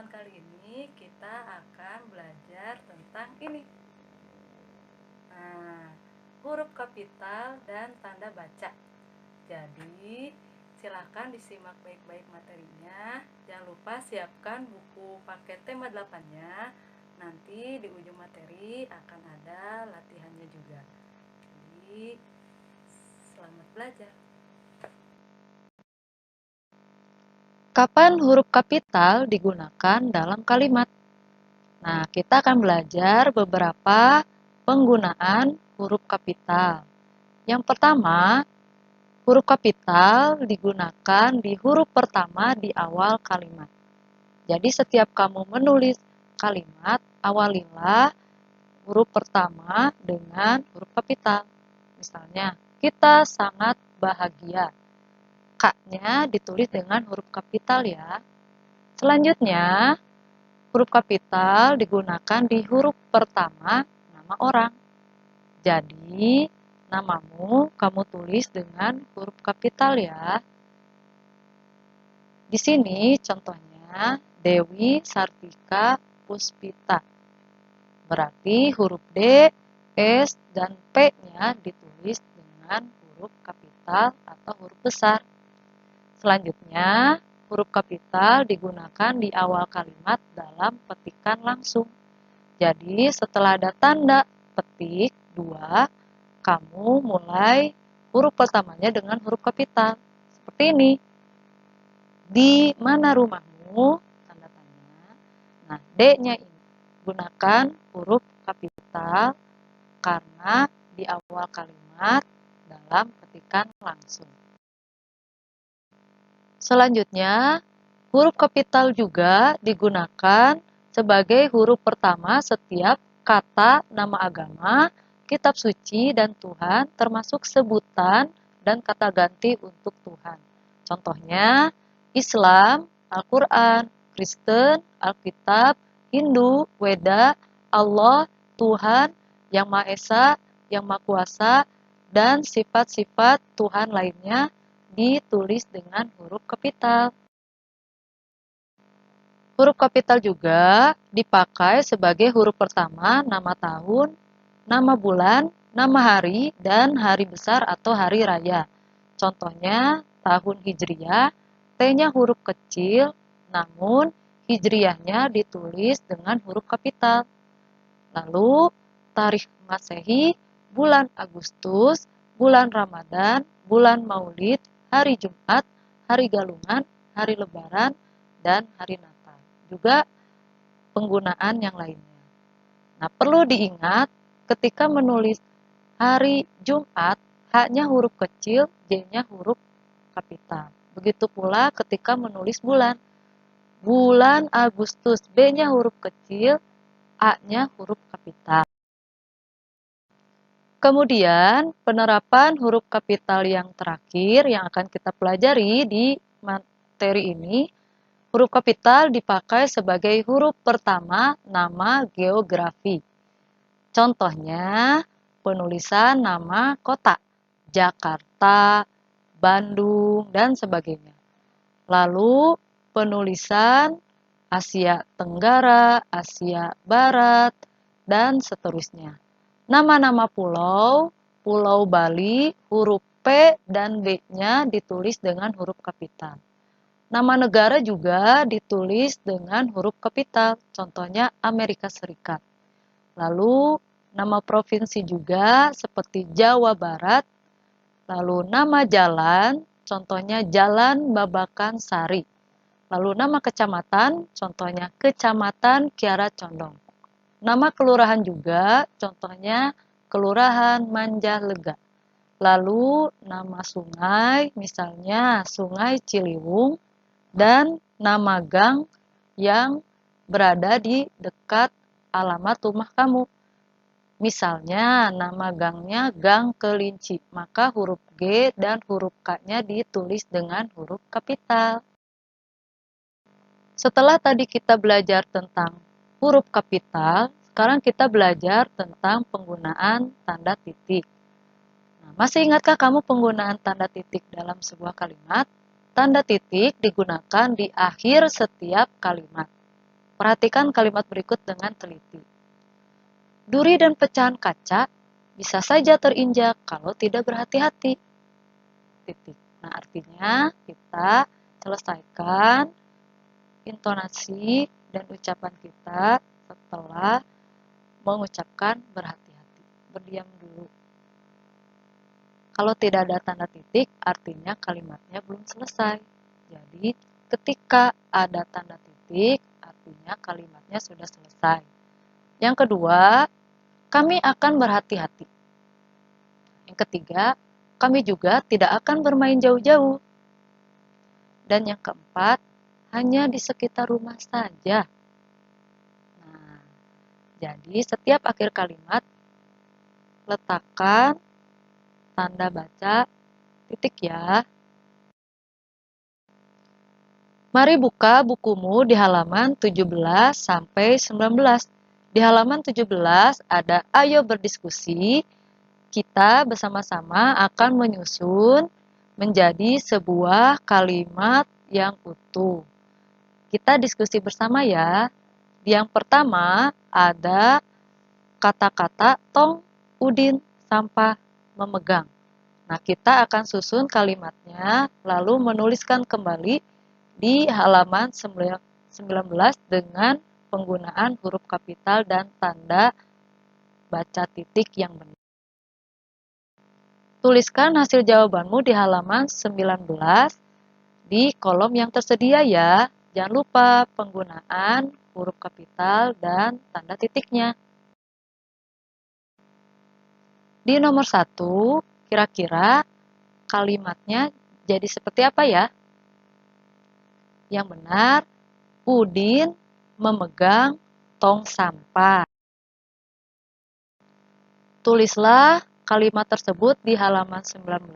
pertemuan kali ini kita akan belajar tentang ini. Nah, huruf kapital dan tanda baca. Jadi, silakan disimak baik-baik materinya. Jangan lupa siapkan buku paket tema 8-nya. Nanti di ujung materi akan ada latihannya juga. Jadi, selamat belajar. Kapan huruf kapital digunakan dalam kalimat? Nah, kita akan belajar beberapa penggunaan huruf kapital. Yang pertama, huruf kapital digunakan di huruf pertama di awal kalimat. Jadi, setiap kamu menulis kalimat, awalilah huruf pertama dengan huruf kapital. Misalnya, kita sangat bahagia. K-nya ditulis dengan huruf kapital ya. Selanjutnya, huruf kapital digunakan di huruf pertama nama orang. Jadi, namamu kamu tulis dengan huruf kapital ya. Di sini contohnya Dewi Sartika Puspita. Berarti huruf D, S, dan P-nya ditulis dengan huruf kapital atau huruf besar. Selanjutnya, huruf kapital digunakan di awal kalimat dalam petikan langsung. Jadi, setelah ada tanda petik 2, kamu mulai huruf pertamanya dengan huruf kapital. Seperti ini. Di mana rumahmu? Tanda tanya. Nah, D-nya ini gunakan huruf kapital karena di awal kalimat dalam petikan langsung. Selanjutnya, huruf kapital juga digunakan sebagai huruf pertama setiap kata nama agama, kitab suci, dan Tuhan, termasuk sebutan dan kata ganti untuk Tuhan. Contohnya, Islam, Al-Quran, Kristen, Alkitab, Hindu, Weda, Allah, Tuhan, Yang Maha Esa, Yang Maha Kuasa, dan sifat-sifat Tuhan lainnya ditulis dengan huruf kapital. Huruf kapital juga dipakai sebagai huruf pertama nama tahun, nama bulan, nama hari, dan hari besar atau hari raya. Contohnya tahun Hijriah, T-nya huruf kecil, namun Hijriahnya ditulis dengan huruf kapital. Lalu tarikh Masehi, bulan Agustus, bulan Ramadan, bulan Maulid, hari Jumat, hari Galungan, hari Lebaran, dan hari Natal. Juga penggunaan yang lainnya. Nah, perlu diingat ketika menulis hari Jumat, H-nya huruf kecil, J-nya huruf kapital. Begitu pula ketika menulis bulan. Bulan Agustus, B-nya huruf kecil, A-nya huruf kapital. Kemudian, penerapan huruf kapital yang terakhir yang akan kita pelajari di materi ini, huruf kapital dipakai sebagai huruf pertama nama geografi. Contohnya, penulisan nama kota, Jakarta, Bandung, dan sebagainya. Lalu, penulisan Asia Tenggara, Asia Barat, dan seterusnya. Nama-nama pulau, Pulau Bali, huruf P dan B-nya ditulis dengan huruf kapital. Nama negara juga ditulis dengan huruf kapital, contohnya Amerika Serikat. Lalu, nama provinsi juga seperti Jawa Barat. Lalu, nama jalan, contohnya Jalan Babakan Sari. Lalu, nama kecamatan, contohnya Kecamatan Kiara Condong. Nama kelurahan juga, contohnya Kelurahan Manjalega. Lalu nama sungai, misalnya Sungai Ciliwung, dan nama gang yang berada di dekat alamat rumah kamu. Misalnya nama gangnya Gang Kelinci, maka huruf G dan huruf K-nya ditulis dengan huruf kapital. Setelah tadi kita belajar tentang huruf kapital, sekarang kita belajar tentang penggunaan tanda titik. Nah, masih ingatkah kamu penggunaan tanda titik dalam sebuah kalimat? Tanda titik digunakan di akhir setiap kalimat. Perhatikan kalimat berikut dengan teliti. Duri dan pecahan kaca bisa saja terinjak kalau tidak berhati-hati. Titik. Nah, artinya kita selesaikan intonasi dan ucapan kita setelah mengucapkan berhati-hati. Berdiam dulu. Kalau tidak ada tanda titik, artinya kalimatnya belum selesai. Jadi, ketika ada tanda titik, artinya kalimatnya sudah selesai. Yang kedua, kami akan berhati-hati. Yang ketiga, kami juga tidak akan bermain jauh-jauh. Dan yang keempat, hanya di sekitar rumah saja. Nah, jadi setiap akhir kalimat, letakkan tanda baca titik ya. Mari buka bukumu di halaman 17 sampai 19. Di halaman 17 ada ayo berdiskusi. Kita bersama-sama akan menyusun menjadi sebuah kalimat yang utuh. Kita diskusi bersama ya. Yang pertama ada kata-kata tong, udin, sampah, memegang. Nah, kita akan susun kalimatnya, lalu menuliskan kembali di halaman 19 dengan penggunaan huruf kapital dan tanda baca titik yang benar. Tuliskan hasil jawabanmu di halaman 19 di kolom yang tersedia ya. Jangan lupa penggunaan huruf kapital dan tanda titiknya. Di nomor 1, kira-kira kalimatnya jadi seperti apa ya? Yang benar, Udin memegang tong sampah. Tulislah kalimat tersebut di halaman 19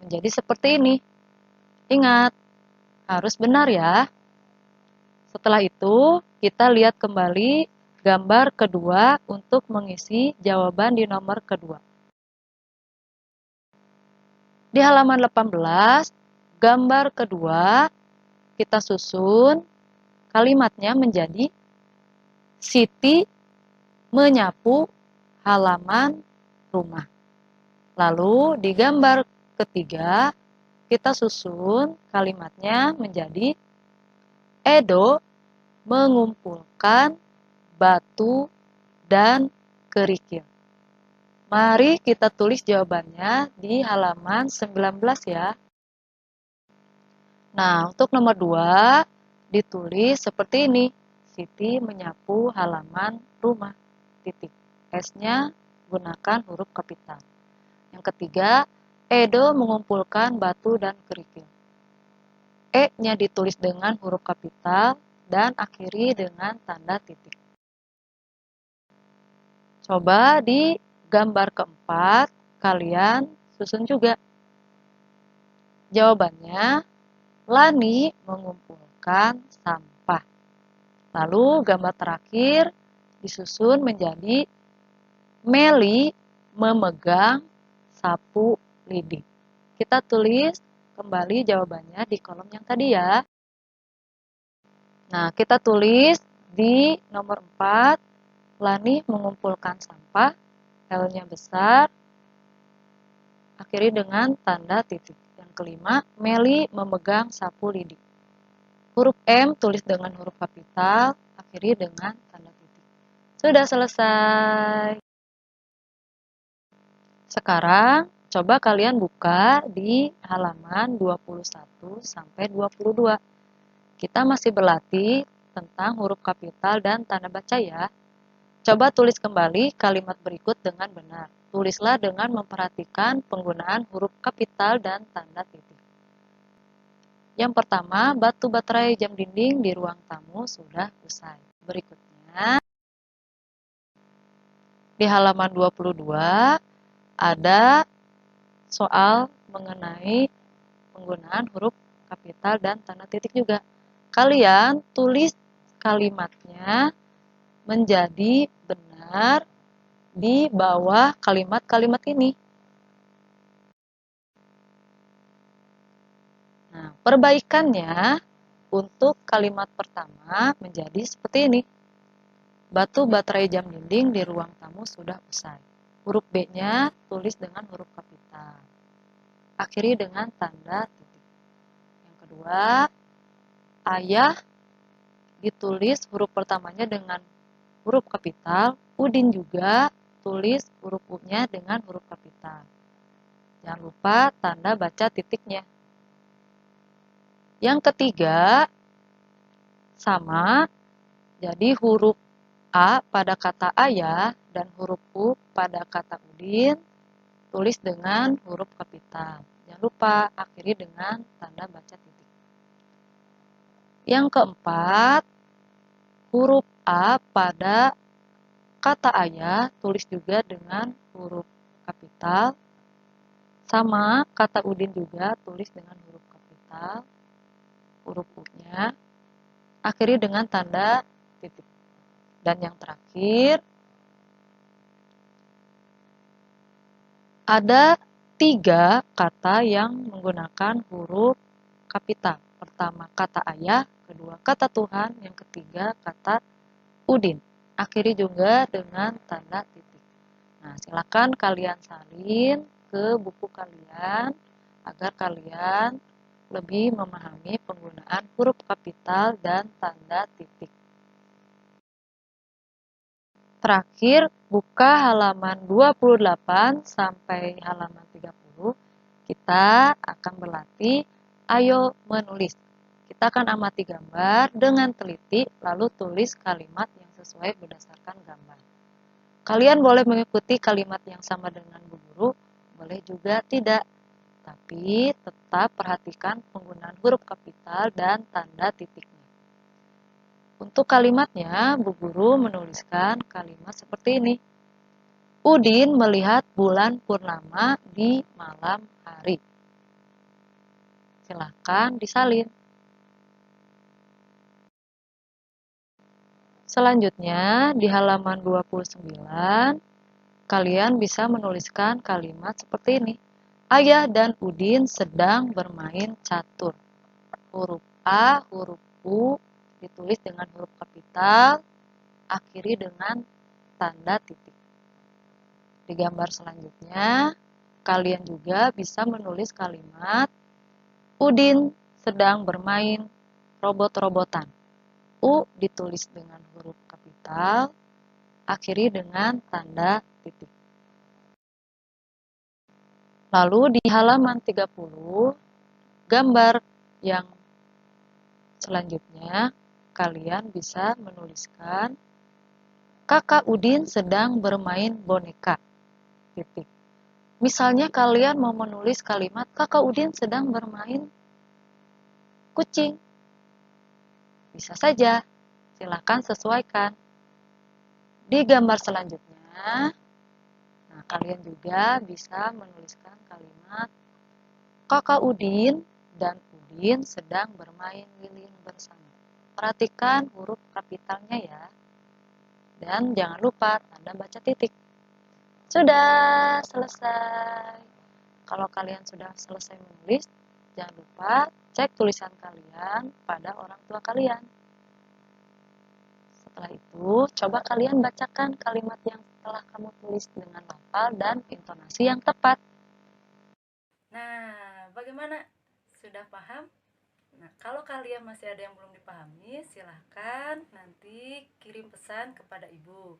menjadi seperti ini. Ingat, harus benar ya. Setelah itu, kita lihat kembali gambar kedua untuk mengisi jawaban di nomor kedua. Di halaman 18, gambar kedua, kita susun kalimatnya menjadi Siti menyapu halaman rumah. Lalu di gambar ketiga, kita susun kalimatnya menjadi Edo mengumpulkan batu dan kerikil. Mari kita tulis jawabannya di halaman 19 ya. Nah, untuk nomor 2, ditulis seperti ini. Siti menyapu halaman rumah. Titik. S-nya gunakan huruf kapital. Yang ketiga, Edo mengumpulkan batu dan kerikil. E-nya ditulis dengan huruf kapital dan akhiri dengan tanda titik. Coba di gambar keempat, kalian susun juga. Jawabannya, Lani mengumpulkan sampah. Lalu gambar terakhir disusun menjadi Meli memegang sapu lidi. Kita tulis kembali jawabannya di kolom yang tadi ya. Nah, kita tulis di nomor 4, Lani mengumpulkan sampah, L-nya besar, akhiri dengan tanda titik. Yang kelima, Meli memegang sapu lidi. Huruf M tulis dengan huruf kapital, akhiri dengan tanda titik. Sudah selesai. Sekarang, coba kalian buka di halaman 21 sampai 22. Kita masih berlatih tentang huruf kapital dan tanda baca ya. Coba tulis kembali kalimat berikut dengan benar. Tulislah dengan memperhatikan penggunaan huruf kapital dan tanda titik. Yang pertama, batu baterai jam dinding di ruang tamu sudah usai. Berikutnya, di halaman 22 ada soal mengenai penggunaan huruf kapital dan tanda titik juga. Kalian tulis kalimatnya menjadi benar di bawah kalimat-kalimat ini. Nah, perbaikannya Untuk kalimat pertama menjadi seperti ini. Batu baterai jam dinding di ruang tamu sudah usai. Huruf B-nya tulis dengan huruf kapital. Akhiri dengan tanda titik. Yang kedua, ayah ditulis huruf pertamanya dengan huruf kapital. Udin juga tulis huruf U-nya dengan huruf kapital. Jangan lupa tanda baca titiknya. Yang ketiga, sama. Jadi huruf A pada kata ayah dan huruf U pada kata Udin tulis dengan huruf kapital. Jangan lupa akhiri dengan tanda baca titik. Yang keempat, huruf A pada kata ayah tulis juga dengan huruf kapital. Sama kata Udin juga tulis dengan huruf kapital. Huruf U-nya akhiri dengan tanda titik. Dan yang terakhir, ada 3 kata yang menggunakan huruf kapital. Pertama kata ayah, kedua kata Tuhan, yang ketiga kata Udin. Akhiri juga dengan tanda titik. Nah, silakan kalian salin ke buku kalian agar kalian lebih memahami penggunaan huruf kapital dan tanda titik. Terakhir, buka halaman 28 sampai halaman 30. Kita akan berlatih ayo menulis. Kita akan amati gambar dengan teliti, lalu tulis kalimat yang sesuai berdasarkan gambar. Kalian boleh mengikuti kalimat yang sama dengan Bu Guru, boleh juga tidak. Tapi tetap perhatikan penggunaan huruf kapital dan tanda titiknya. Untuk kalimatnya, Bu Guru menuliskan kalimat seperti ini. Udin melihat bulan purnama di malam hari. Silakan disalin. Selanjutnya, di halaman 29, kalian bisa menuliskan kalimat seperti ini. Ayah dan Udin sedang bermain catur. Huruf A, huruf U ditulis dengan huruf kapital, akhiri dengan tanda titik. Di gambar selanjutnya, kalian juga bisa menulis kalimat Udin sedang bermain robot-robotan. U ditulis dengan huruf kapital, akhiri dengan tanda titik. Lalu di halaman 30, gambar yang selanjutnya, kalian bisa menuliskan Kakak Udin sedang bermain boneka. Titik. Misalnya kalian mau menulis kalimat Kakak Udin sedang bermain kucing. Bisa saja, silakan sesuaikan. Di gambar selanjutnya, nah kalian juga bisa menuliskan kalimat Kakak Udin dan Udin sedang bermain lilin bersama. Perhatikan huruf kapitalnya ya. Dan jangan lupa tanda baca titik. Sudah selesai. Kalau kalian sudah selesai menulis, jangan lupa cek tulisan kalian pada orang tua kalian. Setelah itu, coba kalian bacakan kalimat yang telah kamu tulis dengan lafal dan intonasi yang tepat. Nah, bagaimana? Sudah paham? Nah, kalau kalian masih ada yang belum dipahami, silahkan nanti kirim pesan kepada ibu.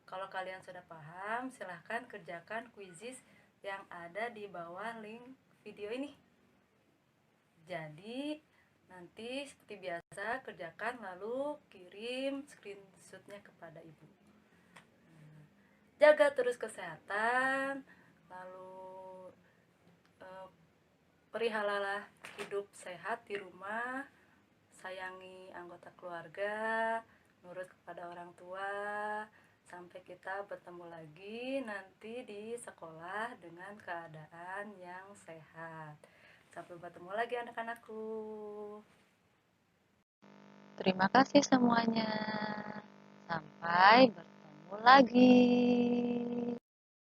Kalau kalian sudah paham, silahkan kerjakan quizzes yang ada di bawah link video ini. Jadi, nanti seperti biasa kerjakan lalu kirim screenshotnya kepada ibu. Jaga terus kesehatan, lalu perihalalah hidup sehat di rumah, sayangi anggota keluarga, nurut kepada orang tua. Sampai kita bertemu lagi nanti di sekolah dengan keadaan yang sehat. Sampai bertemu lagi anak-anakku. Terima kasih semuanya. Sampai bertemu lagi.